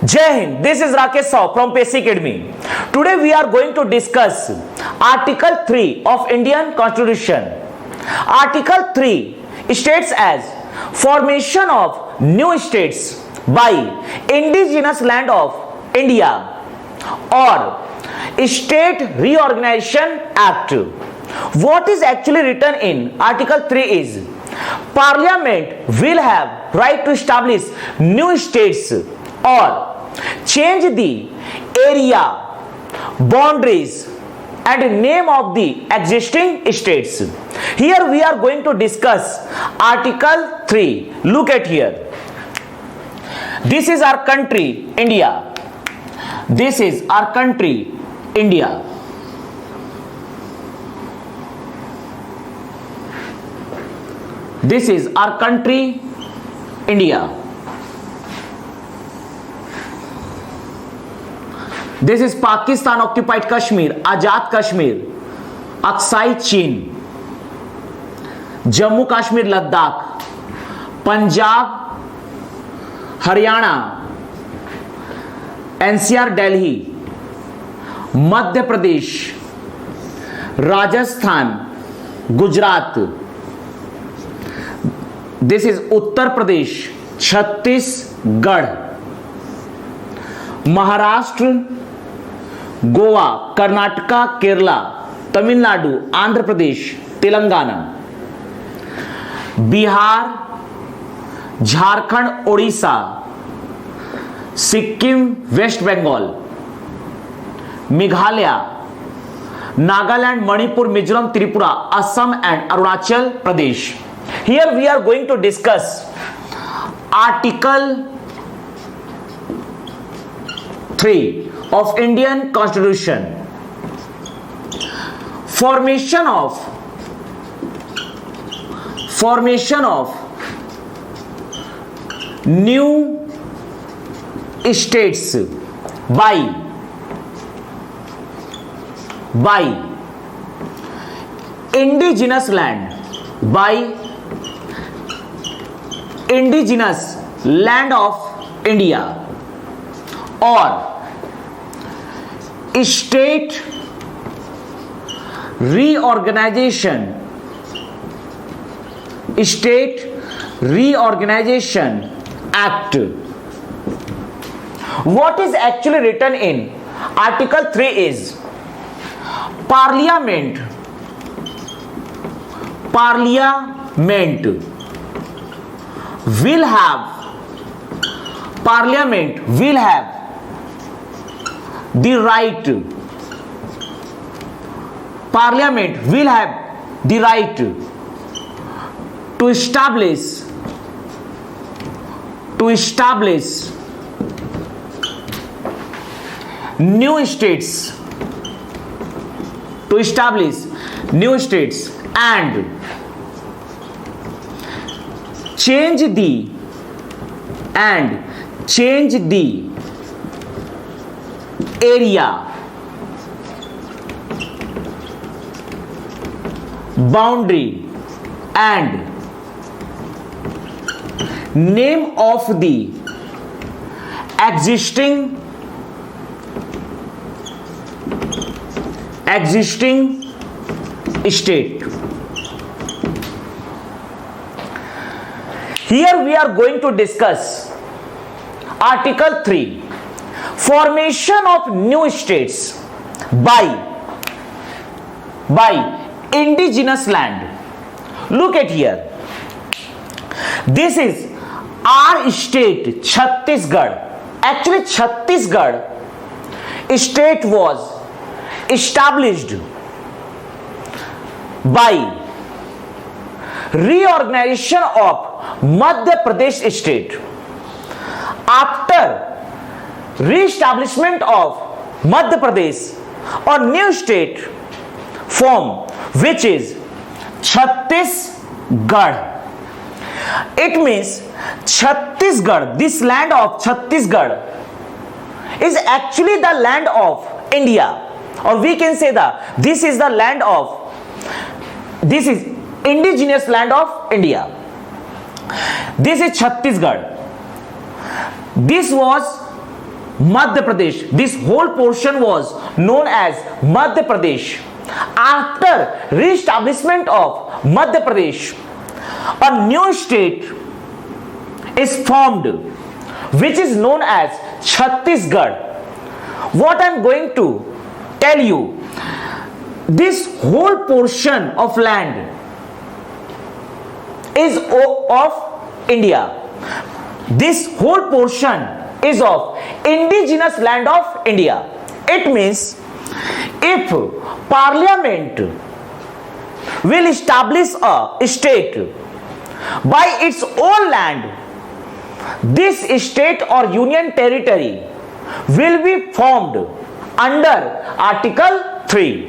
Jai Hind, this is Rakesh Saw from Pesi Academy. Today we are going to discuss Article 3 of Indian Constitution. Article 3 states as formation of new states by indigenous land of India or State Reorganization Act. What is actually written in Article 3 is Parliament will have right to establish new states or change the area, boundaries and name of the existing states. Here we are going to discuss Article 3. Look at here. This is our country, India. This is our country, India. This is our country, India. This is Pakistan occupied Kashmir, Azad Kashmir, Aksai Chin, Jammu Kashmir Ladakh, Punjab, Haryana, NCR Delhi, Madhya Pradesh, Rajasthan, Gujarat. This is Uttar Pradesh, Chhattisgarh, Maharashtra, Goa, Karnataka, Kerala, Tamil Nadu, Andhra Pradesh, Telangana, Bihar, Jharkhand, Odisha, Sikkim, West Bengal, Meghalaya, Nagaland, Manipur, Mizoram, Tripura, Assam and Arunachal Pradesh. Here we are going to discuss Article 3 of Indian Constitution. Formation of new states by indigenous land, of India or State Reorganization Act. What is actually written in Article 3 is Parliament will have the right to establish new states and change the area, boundary and name of the existing state. Here we are going to discuss Article 3, formation of new states by indigenous land. Look at here. This is our state, Chhattisgarh. Actually, Chhattisgarh state was established by reorganization of Madhya Pradesh state. After re-establishment of Madhya Pradesh, a new state formed, which is Chhattisgarh. It means Chhattisgarh, this land of Chhattisgarh is actually the land of India, or we can say that this is indigenous land of India. This is Chhattisgarh. This was Madhya Pradesh. This whole portion was known as Madhya Pradesh. After re-establishment of Madhya Pradesh, a new state is formed which is known as Chhattisgarh. What I am going to tell you, this whole portion of land is of India. This whole portion is of indigenous land of India. It means if Parliament will establish a state by its own land, this state or union territory will be formed under Article 3.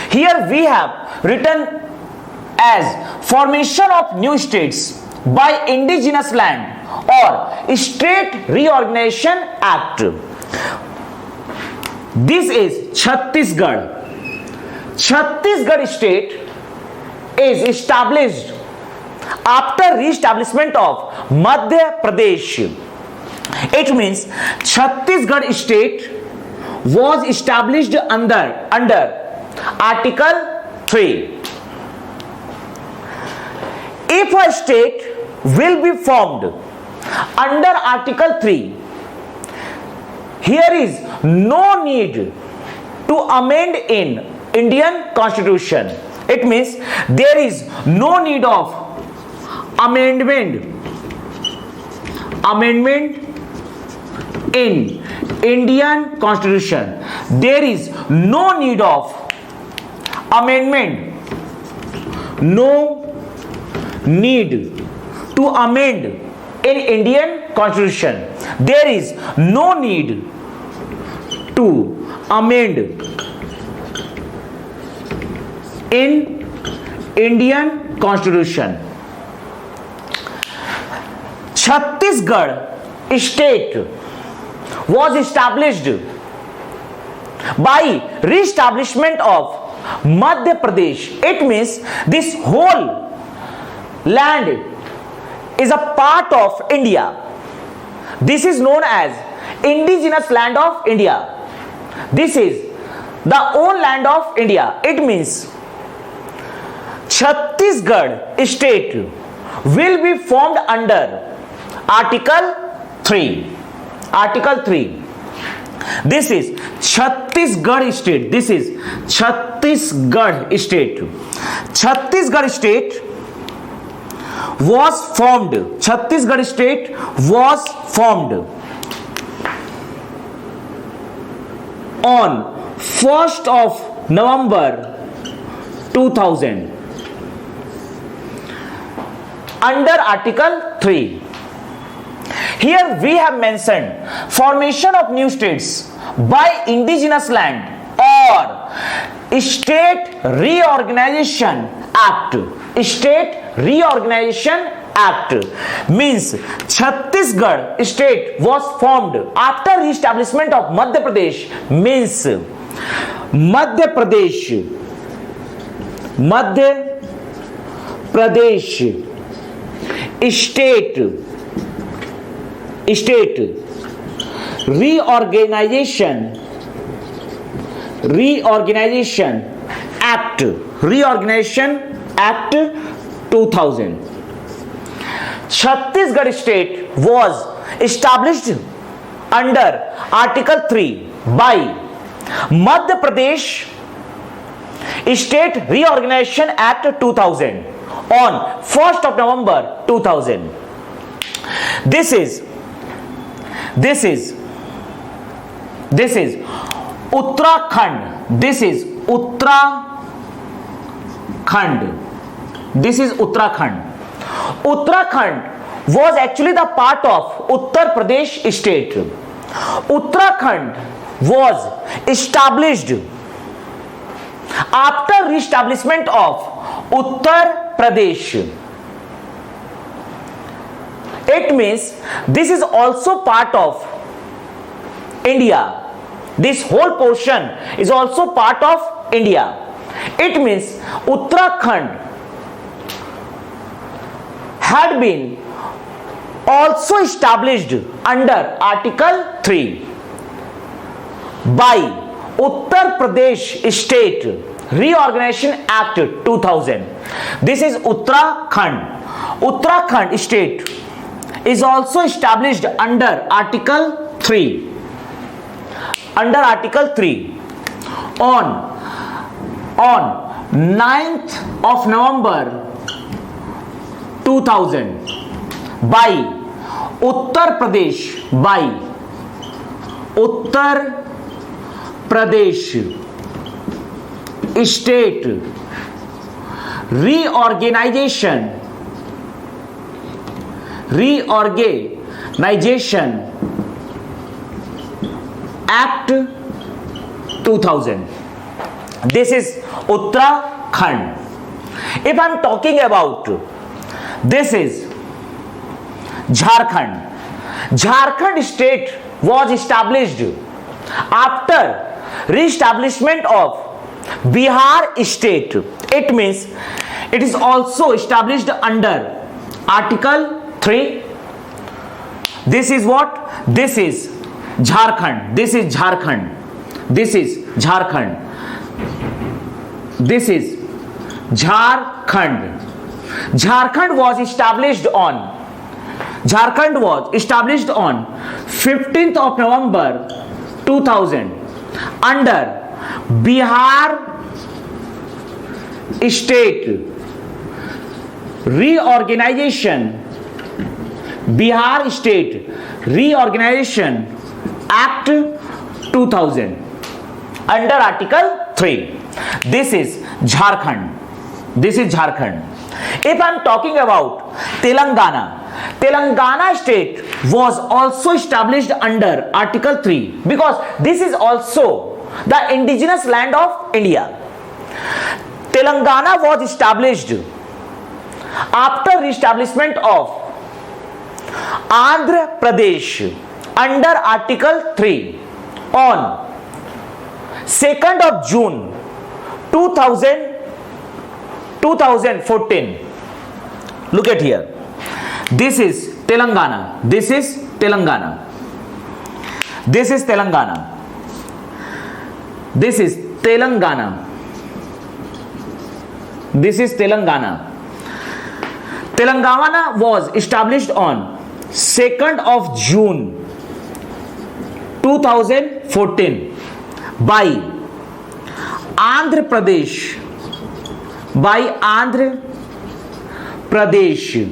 Here we have written as formation of new states by indigenous land or State Reorganization Act. This is Chhattisgarh. Chhattisgarh state is established after re-establishment of Madhya Pradesh. It means Chhattisgarh state was established under Article 3. If a state will be formed under Article 3, here is no need to amend in Indian Constitution. It means there is no need of amendment in Indian Constitution. There is no need of amendment, no need to amend in Indian Constitution. There is no need to amend in Indian Constitution. Chhattisgarh state was established by re-establishment of Madhya Pradesh. It means this whole land is a part of India. This is known as indigenous land of India. This is the own land of India. It means Chhattisgarh state will be formed under Article 3. Article 3. This is Chhattisgarh state. This is Chhattisgarh state. Chhattisgarh state was formed. Chhattisgarh state was formed on 1st of November 2000 under Article 3. Here we have mentioned formation of new states by indigenous land or State Reorganization Act. State Reorganization Act means Chhattisgarh state was formed after re-establishment of Madhya Pradesh. Means Madhya Pradesh state Reorganization Act 2000. Chhattisgarh state was established under Article 3 by Madhya Pradesh State Reorganization Act 2000 on 1st of November 2000. This is Uttarakhand. This is Uttarakhand. Uttarakhand was actually the part of Uttar Pradesh state. Uttarakhand was established after re-establishment of Uttar Pradesh. It means this is also part of India. This whole portion is also part of India. It means Uttarakhand had been also established under Article 3. by Uttar Pradesh State Reorganization Act 2000. This is Uttarakhand. Uttarakhand state is also established under Article 3. Under Article 3 on 9th of November 2000 by Uttar Pradesh State Reorganization Act 2000. This is Uttarakhand. If I am talking about, this is Jharkhand. Jharkhand state was established after re-establishment of Bihar state. It means it is also established under Article 3. This is what? This is Jharkhand. This is Jharkhand. This is Jharkhand. This is Jharkhand. Jharkhand was established on 15th of November 2000 under Bihar State Reorganization Act 2000 under Article 3. This is Jharkhand. If I am talking about Telangana state was also established under Article 3 because this is also the indigenous land of India. Telangana was established after re-establishment of Andhra Pradesh under Article 3 on 2nd of June 2014. Look at here. This is Telangana. This is Telangana. This is Telangana. This is Telangana. This is Telangana. Telangana was established on 2nd of June 2014 by Andhra Pradesh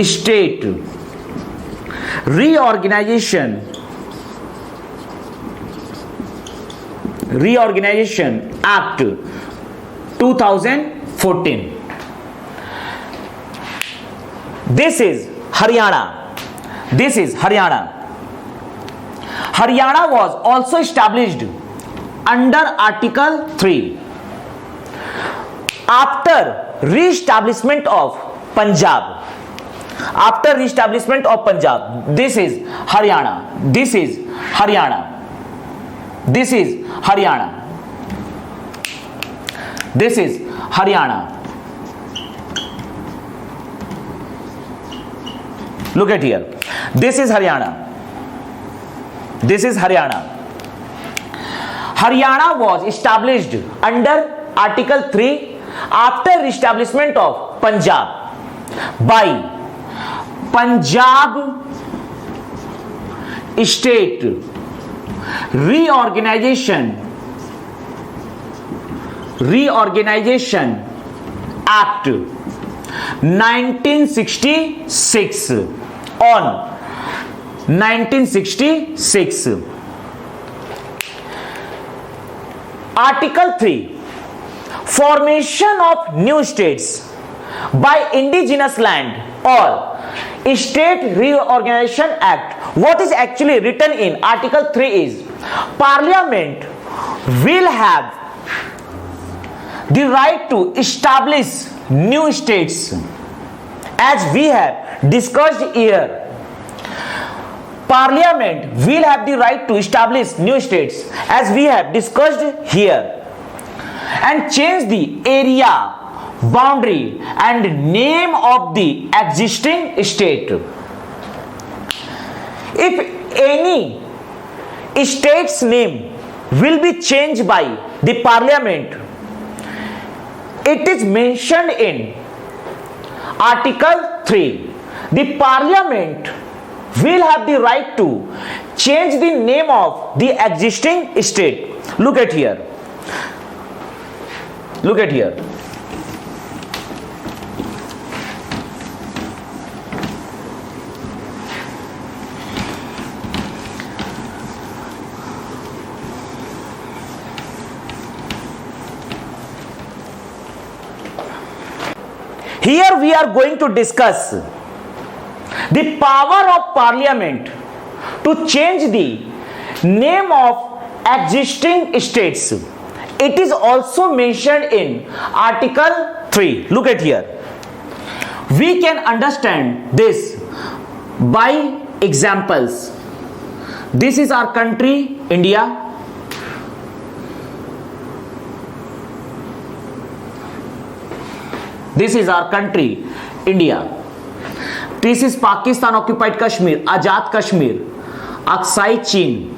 State Reorganization Act 2014. This is Haryana. Haryana was also established under Article 3 after re-establishment of Punjab. This is Haryana. Look at here. This is Haryana. Haryana was established under Article 3 after re-establishment of Punjab by Punjab State Reorganization Act 1966 on 1966. Article 3, formation of new states by indigenous land or State Reorganization Act. What is actually written in Article 3 is Parliament will have the right to establish new states, as we have discussed here. Parliament will have the right to establish new states, as we have discussed here, and change the area, boundary and name of the existing state. If any state's name will be changed by the parliament. It is mentioned in Article 3. The parliament will have the right to change the name of the existing state. Look at here. Look at here. Here we are going to discuss the power of parliament to change the name of existing states. It is also mentioned in Article 3. Look at here. We can understand this by examples. This is our country, India. This is our country, India. This is Pakistan occupied Kashmir, Azad Kashmir, Aksai Chin,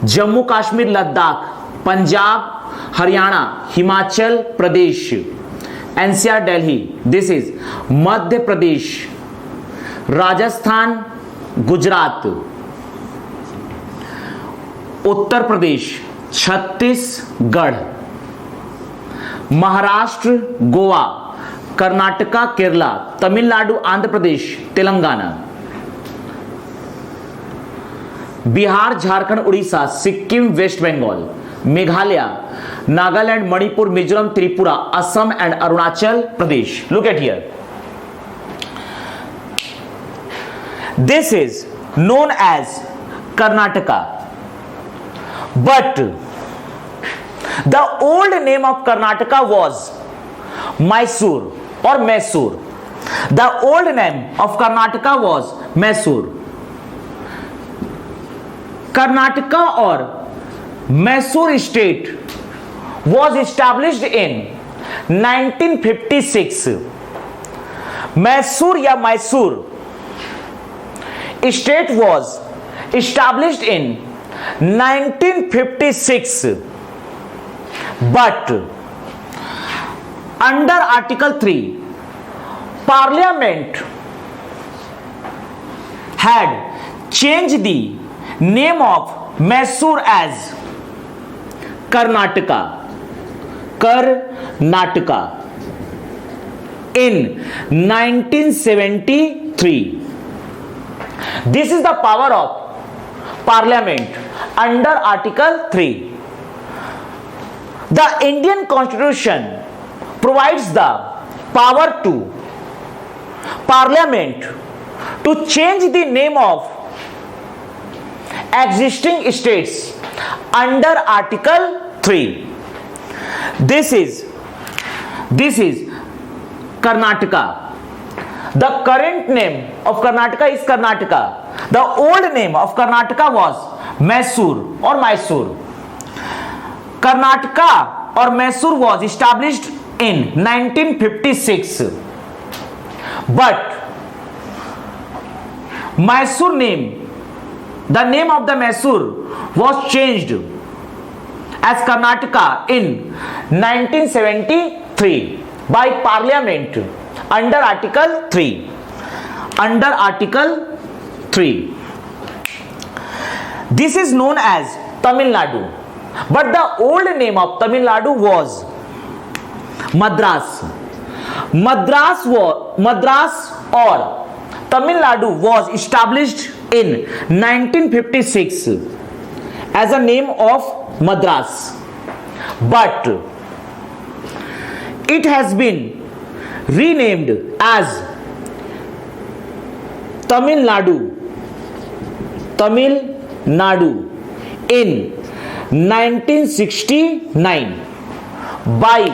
Jammu Kashmir, Ladakh, Punjab, Haryana, Himachal Pradesh, NCR Delhi. This is Madhya Pradesh, Rajasthan, Gujarat, Uttar Pradesh, Chhattisgarh, Maharashtra, Goa, Karnataka, Kerala, Tamil Nadu, Andhra Pradesh, Telangana, Bihar, Jharkhand, Orissa, Sikkim, west Bengal, Meghalaya, Nagaland, Manipur, Mizoram, Tripura, Assam and Arunachal Pradesh. Look at here. This is known as Karnataka, but the old name of Karnataka was Mysore or Mysore. The old name of Karnataka was Mysore. Karnataka or Mysore state was established in 1956. Mysore या Mysore state was established in 1956. But under Article 3, Parliament had changed the name of Mysore as Karnataka. Karnataka in 1973. This is the power of Parliament under Article 3. The Indian Constitution provides the power to Parliament to change the name of existing states under Article 3. This is Karnataka. The current name of Karnataka is Karnataka. The old name of Karnataka was Mysore or Mysore. Karnataka or Mysore was established in 1956, but Mysore name, the name of the Mysore was changed as Karnataka in 1973 by Parliament under Article 3. Under Article 3. This is known as Tamil Nadu. But the old name of Tamil Nadu was Madras. Madras or Tamil Nadu was established in 1956 as a name of Madras. But it has been renamed as Tamil Nadu in 1969 by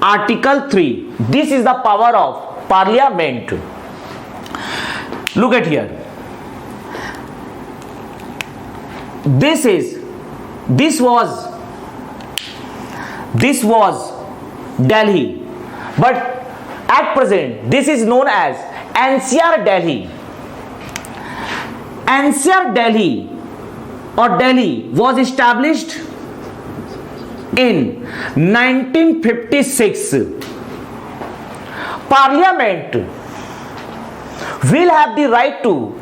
Article 3. This is the power of Parliament. Look at here. This was Delhi, but at present this is known as NCR Delhi. NCR Delhi or Delhi was established in 1956. Parliament will have the right to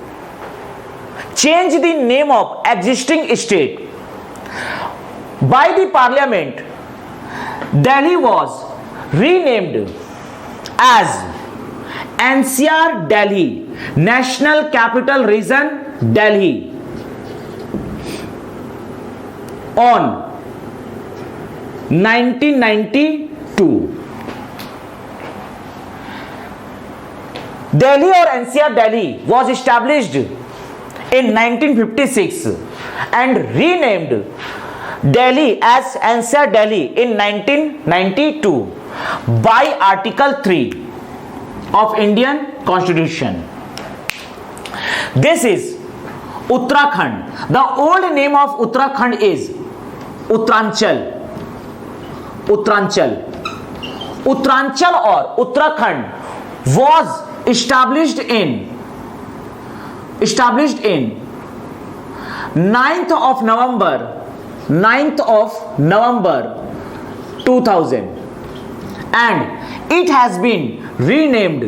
change the name of existing state. By the Parliament, Delhi was renamed as NCR Delhi, National Capital Region Delhi, on 1992. Delhi or NCR Delhi was established in 1956 and renamed Delhi as NCR Delhi in 1992 by Article 3 of Indian Constitution. This is Uttarakhand. The old name of Uttarakhand is Uttaranchal. Uttaranchal or Uttarakhand was established in 9th of November 2000, and it has been renamed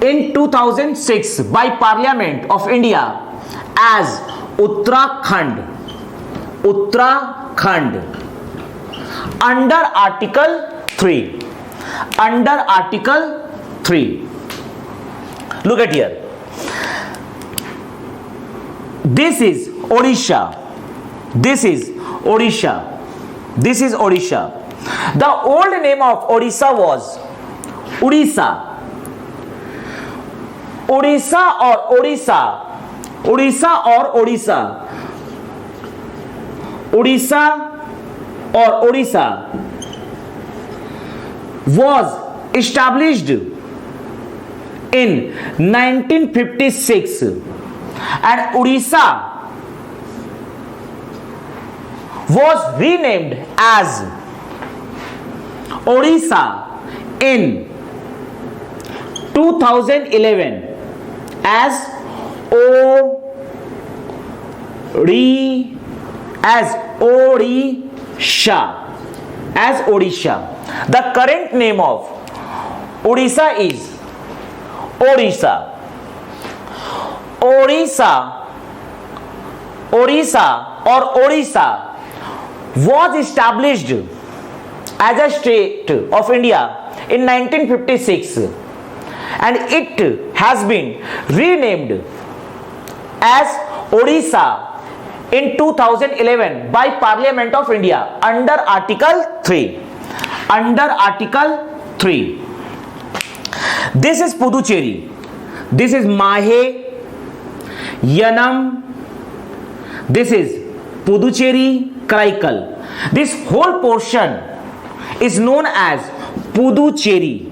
in 2006 by Parliament of India as Uttarakhand under Article 3. Look at here. This is Odisha. The old name of Odisha was Odisha was established in 1956 and Odisha was renamed as Odisha in 2011 as Odisha. The current name of Odisha is Odisha was established as a state of India in 1956 and it has been renamed as Odisha in 2011 by Parliament of India under Article 3. This is Puducherry. This is Mahe, Yanam. This is Puducherry, Karaikal. This whole portion is known as Puducherry.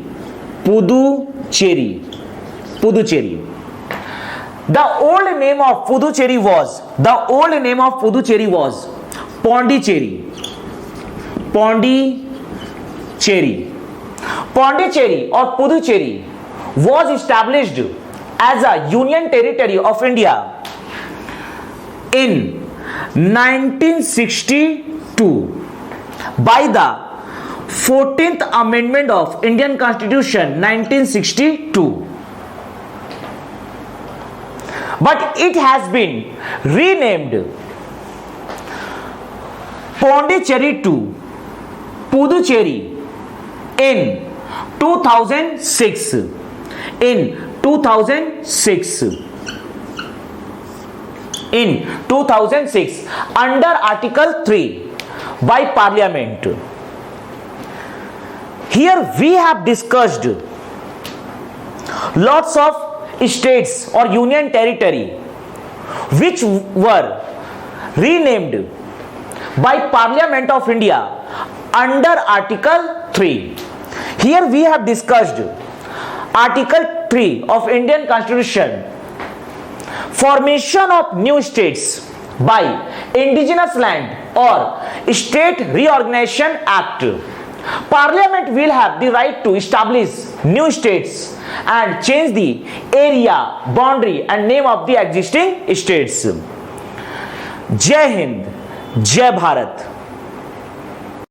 The old name of Puducherry was Pondicherry. Pondicherry or Puducherry was established as a union territory of India in 1962 by the 14th Amendment of Indian Constitution 1962. But it has been renamed Pondicherry to Puducherry in 2006 under Article 3 by Parliament. Here we have discussed lots of states or union territory which were renamed by Parliament of India under Article 3. Here we have discussed Article 3 of Indian Constitution, formation of new states by Indigenous Land or State Reorganization Act. Parliament will have the right to establish new states and change the area, boundary and name of the existing states. Jai Hind, Jai Bharat.